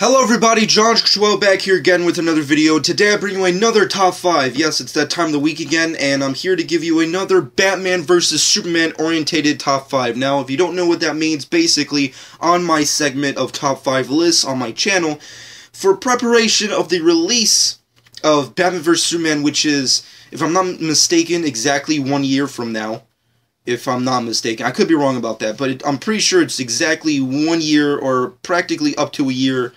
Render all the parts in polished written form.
Hello everybody, John back here again with another video. Today I bring you another top 5. Yes, it's that time of the week again, and I'm here to give you another Batman vs. Superman orientated top 5. Now, if you don't know what that means, basically, on my segment of top 5 lists on my channel, for preparation of the release of Batman vs. Superman, which is, if I'm not mistaken, exactly 1 year from now. If I'm not mistaken. I could be wrong about that, but I'm pretty sure it's exactly 1 year, or practically up to a year,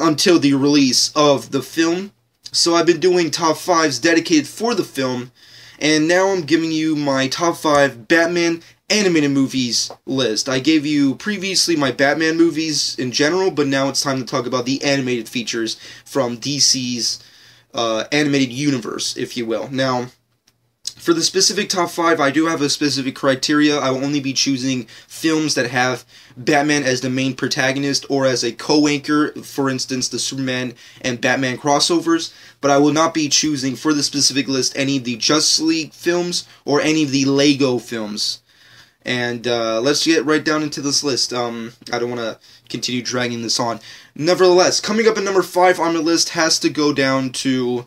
until the release of the film. So I've been doing top 5s dedicated for the film, and now I'm giving you my top 5 Batman animated movies list. I gave you previously my Batman movies in general, but now it's time to talk about the animated features from DC's animated universe, if you will. Now, for the specific top 5, I do have a specific criteria. I will only be choosing films that have Batman as the main protagonist or as a co-anchor, for instance, the Superman and Batman crossovers, but I will not be choosing, for the specific list, any of the Justice League films or any of the Lego films. And let's get right down into this list. I don't want to continue dragging this on. Nevertheless, coming up at number 5 on the list has to go down to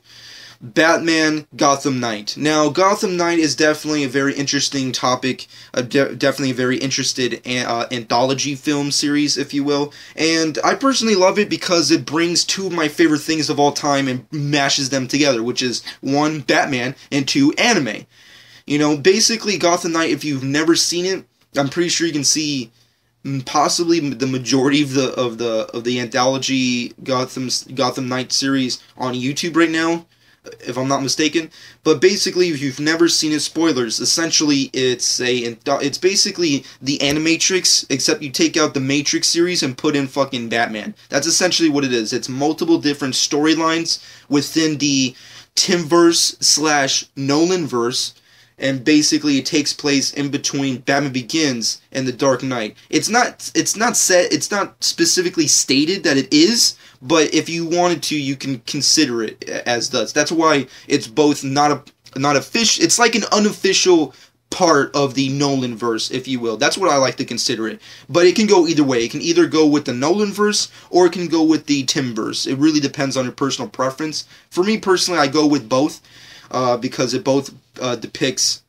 Batman Gotham Knight. Now, Gotham Knight is definitely a very interesting topic, definitely a very interested anthology film series, if you will, and I personally love it because it brings two of my favorite things of all time and mashes them together, which is 1, Batman, and 2, anime. You know, basically, Gotham Knight, if you've never seen it, I'm pretty sure you can see possibly the majority of the anthology Gotham Knight series on YouTube right now, if I'm not mistaken. But basically, if you've never seen it, spoilers, essentially it's basically the Animatrix, except you take out the Matrix series and put in fucking Batman. That's essentially what it is. It's multiple different storylines within the Timverse/Nolanverse, and basically it takes place in between Batman Begins and The Dark Knight. It's not specifically stated that it is, but if you wanted to, you can consider it as does. That's why it's both not official. It's like an unofficial part of the Nolanverse, if you will. That's what I like to consider it. But it can go either way. It can either go with the Nolanverse or it can go with the Timverse. It really depends on your personal preference. For me personally, I go with both because it both depicts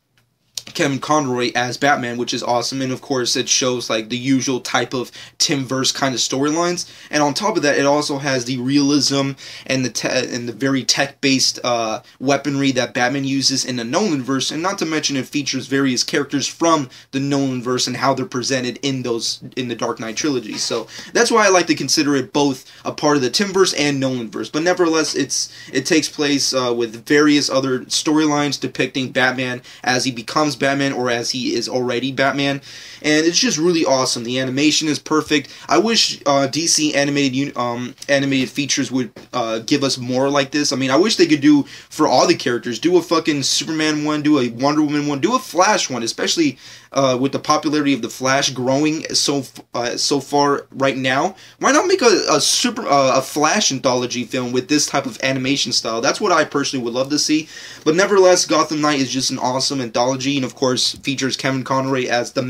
Kevin Conroy as Batman, which is awesome, and of course it shows like the usual type of Timverse kind of storylines, and on top of that it also has the realism and the very tech-based weaponry that Batman uses in the Nolanverse, and not to mention it features various characters from the Nolanverse and how they're presented in the Dark Knight trilogy. So that's why I like to consider it both a part of the Timverse and Nolanverse, but nevertheless it takes place with various other storylines depicting Batman as he becomes Batman or as he is already Batman, and it's just really awesome. The animation is perfect. I wish DC animated features would give us more like this. I mean, I wish they could do for all the characters. Do a fucking Superman one, do a Wonder Woman one, do a Flash one, especially with the popularity of the Flash growing so far right now. Why not make a Flash anthology film with this type of animation style? That's what I personally would love to see. But nevertheless, Gotham Knight is just an awesome anthology, and of course features Kevin Conroy as the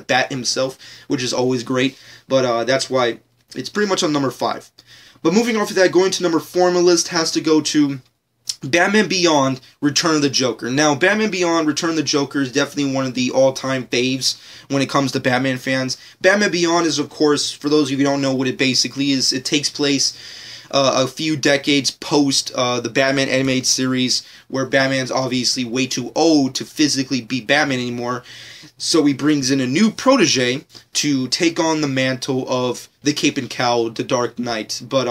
Bat himself, which is always great. But that's why it's pretty much on number 5. But moving off of that, going to number 4 on the list has to go to Batman Beyond, Return of the Joker. Now, Batman Beyond, Return of the Joker is definitely one of the all-time faves when it comes to Batman fans. Batman Beyond is, of course, for those of you who don't know what it basically is, it takes place a few decades post the Batman animated series, where Batman's obviously way too old to physically be Batman anymore. So he brings in a new protege to take on the mantle of the Cape and Cowl, the Dark Knight. But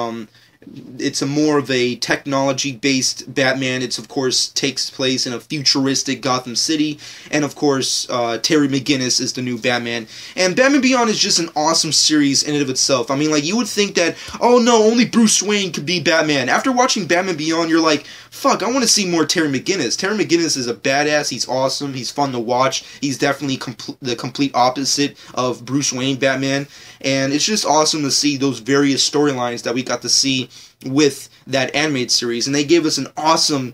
it's a more of a technology-based Batman. It's, of course, takes place in a futuristic Gotham City, and, of course, Terry McGinnis is the new Batman. And Batman Beyond is just an awesome series in and of itself. I mean, like, you would think that, oh no, only Bruce Wayne could be Batman. After watching Batman Beyond, you're like, fuck, I want to see more Terry McGinnis. Terry McGinnis is a badass. He's awesome. He's fun to watch. He's definitely the complete opposite of Bruce Wayne Batman. And it's just awesome to see those various storylines that we got to see with that animated series. And they gave us an awesome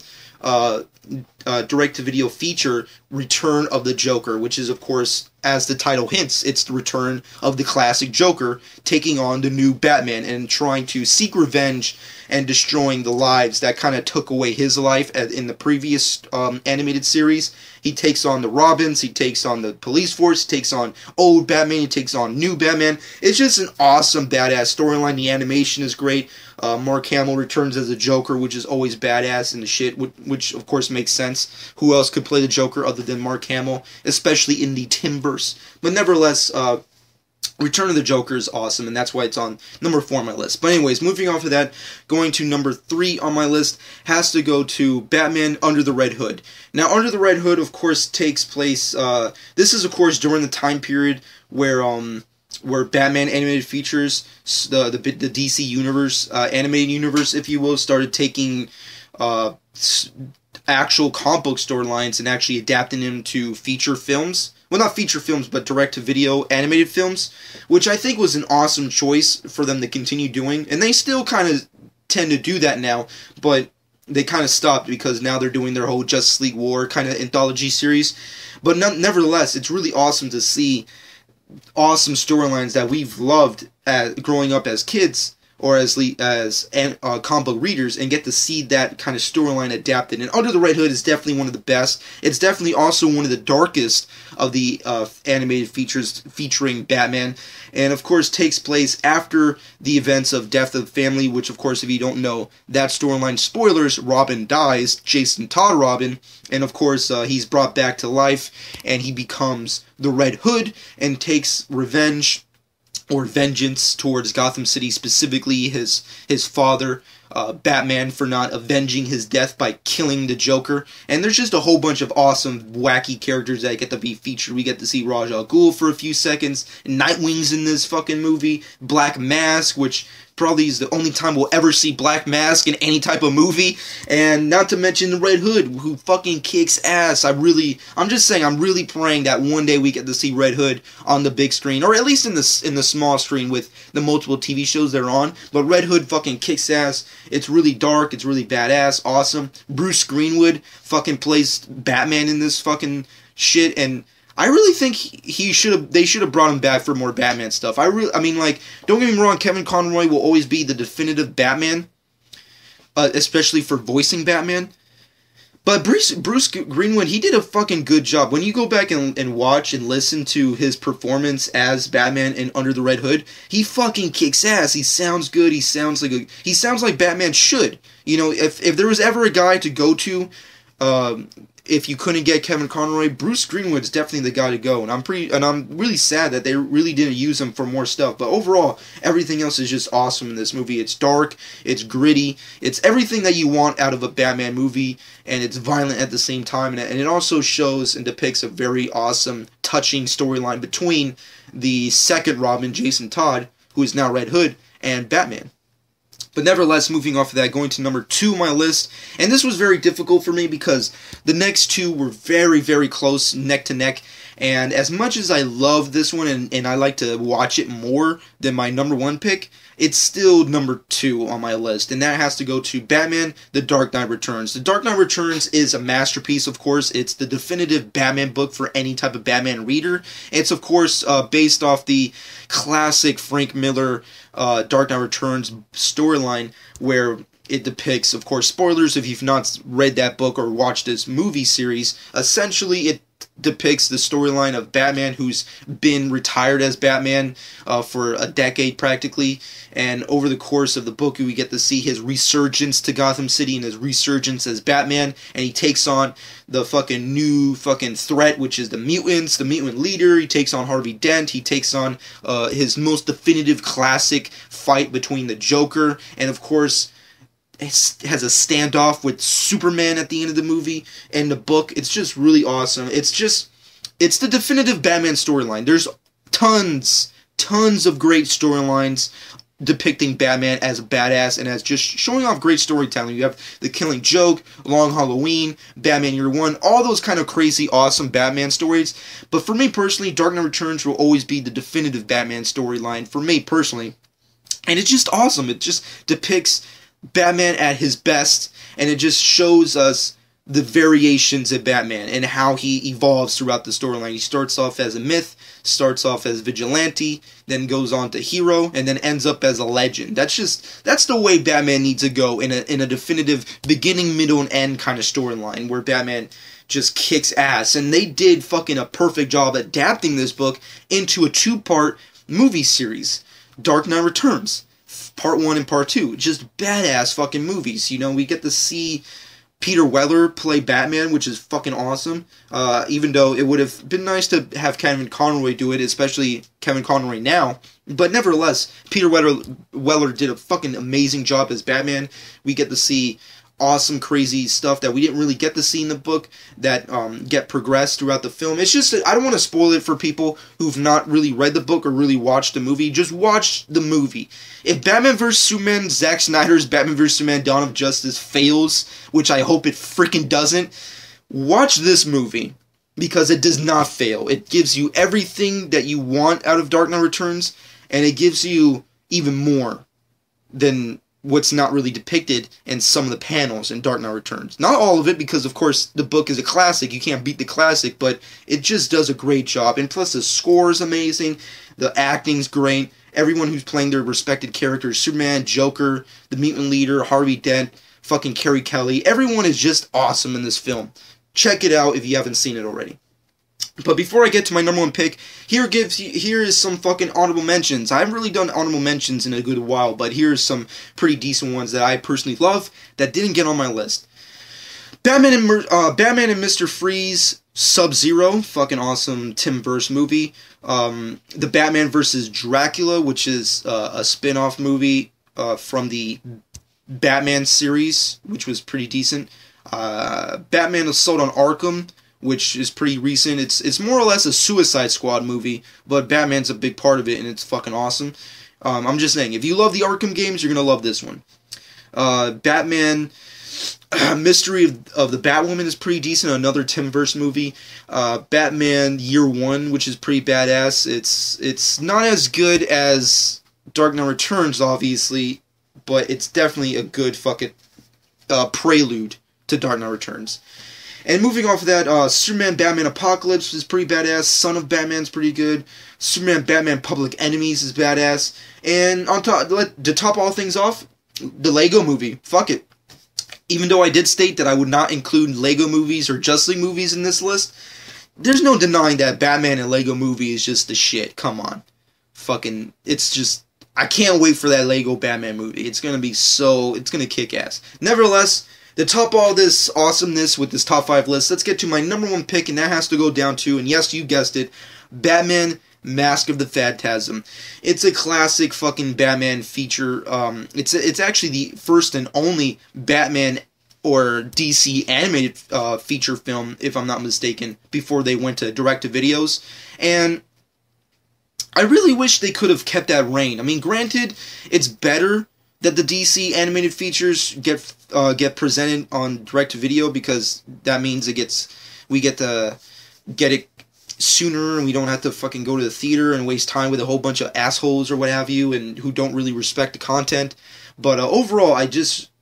direct-to-video feature Return of the Joker, which is, of course, as the title hints, it's the return of the classic Joker taking on the new Batman and trying to seek revenge and destroying the lives that kind of took away his life in the previous animated series. He takes on the Robins, he takes on the police force, he takes on old Batman, he takes on new Batman. It's just an awesome, badass storyline. The animation is great. Mark Hamill returns as a Joker, which is always badass and the shit, which of course makes sense. Who else could play the Joker other than Mark Hamill, especially in the Timverse? But nevertheless, Return of the Joker is awesome, and that's why it's on number 4 on my list. But anyways, moving off of that, going to number 3 on my list has to go to Batman Under the Red Hood. Now, Under the Red Hood, of course, takes place, this is, of course, during the time period where Batman animated features, the DC universe, animated universe, if you will, started taking actual comic book storylines and actually adapting them to feature films. Well, not feature films, but direct-to-video animated films, which I think was an awesome choice for them to continue doing. And they still kind of tend to do that now, but they kind of stopped because now they're doing their whole Justice League War kind of anthology series. But nevertheless, it's really awesome to see awesome storylines that we've loved growing up as kids or as comic book readers, and get to see that kind of storyline adapted. And Under the Red Hood is definitely one of the best. It's definitely also one of the darkest of the animated features featuring Batman, and of course takes place after the events of Death of the Family, which of course, if you don't know that storyline, spoilers, Robin dies, Jason Todd Robin, and of course he's brought back to life, and he becomes the Red Hood and takes revenge or vengeance towards Gotham City, specifically his father, Batman, for not avenging his death by killing the Joker. And there's just a whole bunch of awesome, wacky characters that get to be featured. We get to see Ra's al Ghul for a few seconds, Nightwing's in this fucking movie, Black Mask, which probably is the only time we'll ever see Black Mask in any type of movie, and not to mention the Red Hood, who fucking kicks ass. I'm just saying, I'm really praying that one day we get to see Red Hood on the big screen, or at least in the small screen with the multiple TV shows they're on. But Red Hood fucking kicks ass. It's really dark, it's really badass, awesome. Bruce Greenwood fucking plays Batman in this fucking shit, and I really think they should have brought him back for more Batman stuff. I mean, like, don't get me wrong, Kevin Conroy will always be the definitive Batman, especially for voicing Batman. But Bruce Greenwood, he did a fucking good job. When you go back and watch and listen to his performance as Batman in Under the Red Hood, he fucking kicks ass. He sounds good. He sounds like Batman should. You know, if there was ever a guy to go to, if you couldn't get Kevin Conroy, Bruce Greenwood's definitely the guy to go. And I'm really sad that they really didn't use him for more stuff. But overall, everything else is just awesome in this movie. It's dark, it's gritty, it's everything that you want out of a Batman movie, and it's violent at the same time. And it also shows and depicts a very awesome, touching storyline between the second Robin, Jason Todd, who is now Red Hood, and Batman. But nevertheless, moving off of that, going to number 2 on my list, and this was very difficult for me because the next two were very, very close, neck to neck, and as much as I love this one and I like to watch it more than my number 1 pick, it's still number 2 on my list, and that has to go to Batman, The Dark Knight Returns. The Dark Knight Returns is a masterpiece, of course. It's the definitive Batman book for any type of Batman reader. It's, of course, based off the classic Frank Miller Dark Knight Returns storyline, where it depicts, of course, spoilers if you've not read that book or watched this movie series, essentially it depicts the storyline of Batman, who's been retired as Batman for a decade practically, and over the course of the book we get to see his resurgence to Gotham City and his resurgence as Batman, and he takes on the fucking new fucking threat, which is the mutants, the mutant leader. He takes on Harvey Dent. He takes on his most definitive classic fight between the Joker, and of course it has a standoff with Superman at the end of the movie and the book. It's just really awesome. It's the definitive Batman storyline. There's tons of great storylines depicting Batman as a badass and as just showing off great storytelling. You have The Killing Joke, Long Halloween, Batman Year One, all those kind of crazy, awesome Batman stories. But for me personally, Dark Knight Returns will always be the definitive Batman storyline for me personally. And it's just awesome. It just depicts Batman at his best, and it just shows us the variations of Batman and how he evolves throughout the storyline. He starts off as a myth, starts off as vigilante, then goes on to hero, and then ends up as a legend. That's the way Batman needs to go in a definitive beginning, middle, and end kind of storyline where Batman just kicks ass. And they did fucking a perfect job adapting this book into a 2-part movie series. Dark Knight Returns, Part 1 and Part 2. Just badass fucking movies. You know, we get to see Peter Weller play Batman, which is fucking awesome. Even though it would have been nice to have Kevin Conroy do it, especially Kevin Conroy now. But nevertheless, Peter Weller did a fucking amazing job as Batman. We get to see awesome, crazy stuff that we didn't really get to see in the book that get progressed throughout the film. It's just, I don't want to spoil it for people who've not really read the book or really watched the movie. Just watch the movie. If Batman vs. Superman, Zack Snyder's Batman vs. Superman Dawn of Justice fails, which I hope it freaking doesn't, watch this movie. Because it does not fail. It gives you everything that you want out of Dark Knight Returns, and it gives you even more than what's not really depicted in some of the panels in Dark Knight Returns. Not all of it, because of course the book is a classic, you can't beat the classic, but it just does a great job. And plus the score is amazing, the acting's great, everyone who's playing their respected characters, Superman, Joker, the Mutant Leader, Harvey Dent, fucking Carrie Kelly, everyone is just awesome in this film. Check it out if you haven't seen it already. But before I get to my number 1 pick, here is some fucking honorable mentions. I haven't really done honorable mentions in a good while, but here's some pretty decent ones that I personally love that didn't get on my list. Batman and Mr. Freeze, SubZero, fucking awesome Tim-verse movie. The Batman vs. Dracula, which is a spin-off movie from the Batman series, which was pretty decent. Batman Assault on Arkham, which is pretty recent. It's more or less a Suicide Squad movie, but Batman's a big part of it, and it's fucking awesome. I'm just saying, if you love the Arkham games, you're gonna love this one. Batman Mystery of the Batwoman is pretty decent, another Tim-verse movie. Batman Year One, which is pretty badass. It's not as good as Dark Knight Returns, obviously, but it's definitely a good fucking prelude to Dark Knight Returns. And moving off of that, Superman Batman Apocalypse is pretty badass. Son of Batman's pretty good. Superman Batman Public Enemies is badass. And on top, to top all things off, the Lego movie. Fuck it. Even though I did state that I would not include Lego movies or Justice League movies in this list, there's no denying that Batman and Lego movie is just the shit. Come on. Fucking, it's just, I can't wait for that Lego Batman movie. It's gonna be so, it's gonna kick ass. Nevertheless, to top all this awesomeness with this top 5 list, let's get to my number 1 pick, and that has to go down to, and yes, you guessed it, Batman Mask of the Phantasm. It's a classic fucking Batman feature. It's actually the first and only Batman or DC animated feature film, if I'm not mistaken, before they went to direct-to-videos. And I really wish they could have kept that reign. I mean, granted, it's better that the DC animated features get presented on direct-to-video, because that means we get to get it sooner, and we don't have to fucking go to the theater and waste time with a whole bunch of assholes or what have you, and who don't really respect the content. But overall,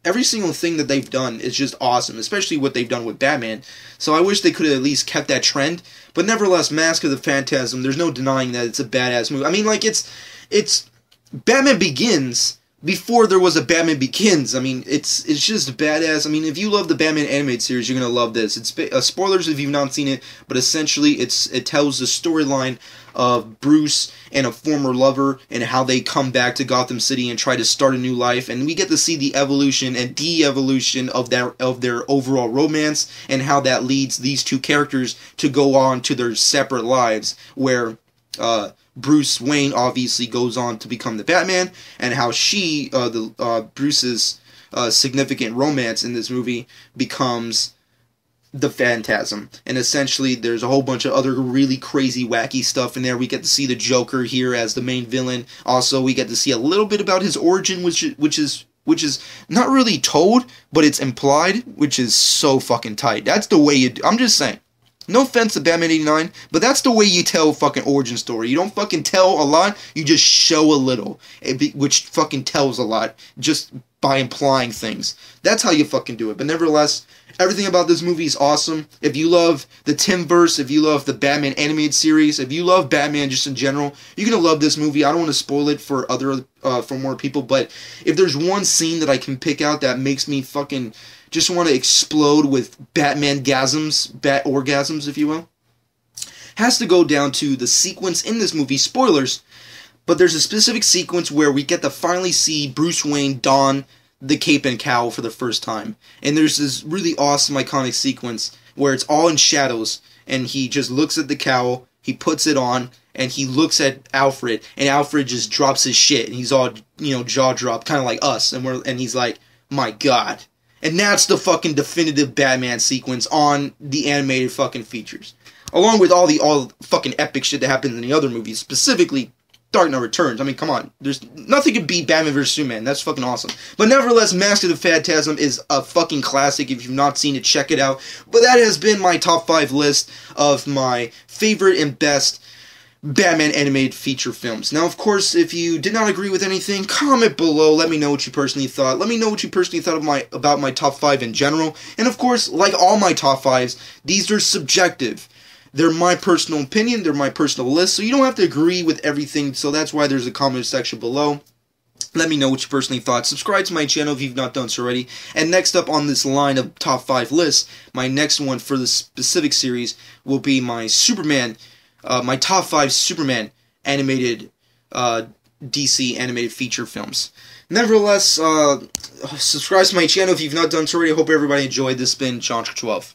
every single thing that they've done is just awesome, especially what they've done with Batman. So I wish they could have at least kept that trend. But nevertheless, Mask of the Phantasm, there's no denying that it's a badass movie. I mean, like, it's Batman Begins before there was a Batman Begins. I mean, it's just badass. I mean, if you love the Batman animated series, you're gonna love this. It's spoilers if you've not seen it, but essentially it tells the storyline of Bruce and a former lover and how they come back to Gotham City and try to start a new life, and we get to see the evolution and de-evolution of their overall romance, and how that leads these two characters to go on to their separate lives, where Bruce Wayne obviously goes on to become the Batman, and how Bruce's significant romance in this movie becomes the Phantasm. And essentially there's a whole bunch of other really crazy wacky stuff in there. We get to see the Joker here as the main villain. Also, we get to see a little bit about his origin, which is not really told, but it's implied, which is so fucking tight. That's the way you do. I'm just saying. No offense to Batman 89, but that's the way you tell a fucking origin story. You don't fucking tell a lot, you just show a little, which fucking tells a lot. Just by implying things. That's how you fucking do it. But nevertheless, everything about this movie is awesome. If you love the Timverse, if you love the Batman animated series, if you love Batman just in general, you're gonna love this movie. I don't want to spoil it for for more people, but if there's one scene that I can pick out that makes me fucking just want to explode with Batman-gasms, bat-orgasms, if you will, has to go down to the sequence in this movie. Spoilers, but there's a specific sequence where we get to finally see Bruce Wayne don the cape and cowl for the first time. And there's this really awesome, iconic sequence where it's all in shadows, and he just looks at the cowl, he puts it on, and he looks at Alfred, and Alfred just drops his shit, and he's all, jaw dropped, kind of like us, and he's like, my God. And that's the fucking definitive Batman sequence on the animated fucking features. Along with all the fucking epic shit that happens in the other movies, specifically Dark Knight Returns. I mean, come on. There's nothing could beat Batman vs. Superman. That's fucking awesome. But nevertheless, Mask of the Phantasm is a fucking classic. If you've not seen it, check it out. But that has been my top 5 list of my favorite and best Batman animated feature films. Now, of course, if you did not agree with anything, comment below. Let me know what you personally thought. Let me know what you personally thought of about my top 5 in general. And of course, like all my top 5s, these are subjective. They're my personal opinion, they're my personal list, so you don't have to agree with everything, so that's why there's a comment section below. Let me know what you personally thought. Subscribe to my channel if you've not done so already. And next up on this line of top 5 lists, my next one for the specific series will be my Superman, my top 5 Superman animated, DC animated feature films. Nevertheless, subscribe to my channel if you've not done so already. I hope everybody enjoyed. This has been John 12.